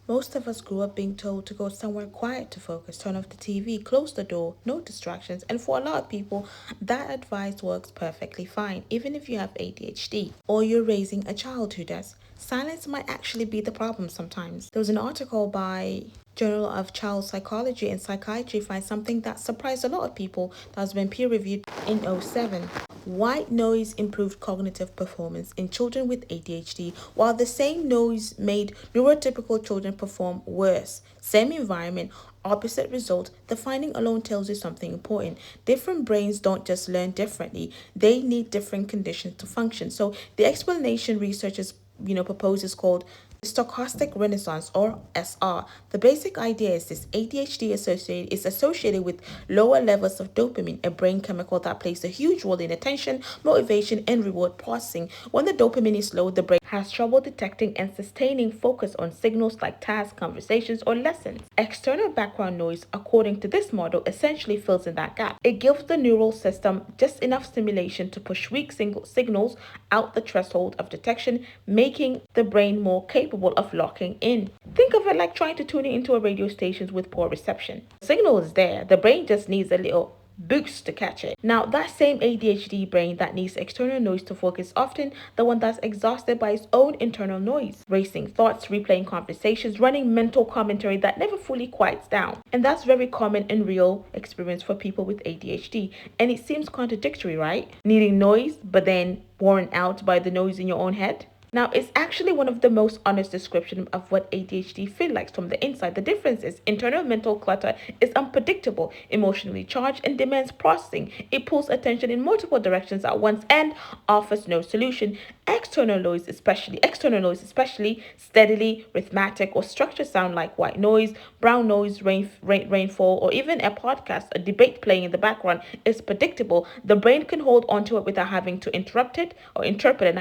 Most of us grew up being told to go somewhere quiet to focus, turn off the TV, close the door, no distractions, and for a lot of people, that advice works perfectly fine, even if you have ADHD or you're raising a child who does. Silence might actually be the problem sometimes. There was an article by Journal of Child Psychology and Psychiatry finds something that surprised a lot of people that has been peer reviewed in '07. White noise improved cognitive performance in children with ADHD, while the same noise made neurotypical children perform worse. Same environment, opposite result. The finding alone tells you something important. Different brains don't just learn differently, they need different conditions to function. So the explanation researchers propose is called stochastic renaissance or SR. The basic idea is this: ADHD is associated with lower levels of dopamine, a brain chemical that plays a huge role in attention, motivation, and reward processing. When the dopamine is low, the brain has trouble detecting and sustaining focus on signals like tasks, conversations, or lessons. External background noise, according to this model, essentially fills in that gap. It gives the neural system just enough stimulation to push weak signals out the threshold of detection, making the brain more capable of locking in. Think of it like trying to tune into a radio station with poor reception. The signal is there, the brain just needs a little boost to catch it. Now, that same ADHD brain that needs external noise to focus, often the one that's exhausted by its own internal noise, racing thoughts, replaying conversations, running mental commentary that never fully quiets down. And that's very common in real experience for people with ADHD. And it seems contradictory, right? Needing noise, but then worn out by the noise in your own head. Now, it's actually one of the most honest descriptions of what ADHD feels like from the inside. The difference is internal mental clutter is unpredictable, emotionally charged, and demands processing. It pulls attention in multiple directions at once and offers no solution. External noise, especially steadily rhythmic or structured sound like white noise, brown noise, rainfall, or even a podcast, a debate playing in the background is predictable. The brain can hold onto it without having to interrupt it or interpret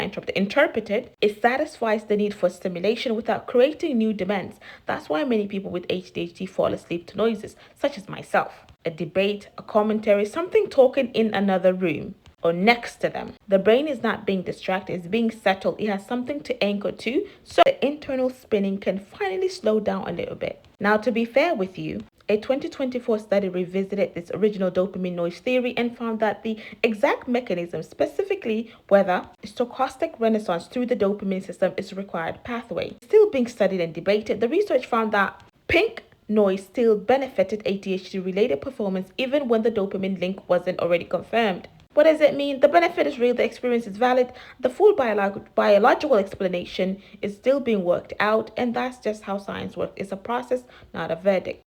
it. It satisfies the need for stimulation without creating new demands. That's why many people with ADHD fall asleep to noises, such as myself. A debate, a commentary, something talking in another room or next to them. The brain is not being distracted, it's being settled. It has something to anchor to, so the internal spinning can finally slow down a little bit. Now, to be fair with you, a 2024 study revisited its original dopamine noise theory and found that the exact mechanism, specifically whether stochastic renaissance through the dopamine system is a required pathway, is still being studied and debated. The research found that pink noise still benefited ADHD related performance even when the dopamine link wasn't already confirmed. What does it mean? The benefit is real, the experience is valid, the full biological explanation is still being worked out, and that's just how science works. It's a process, not a verdict.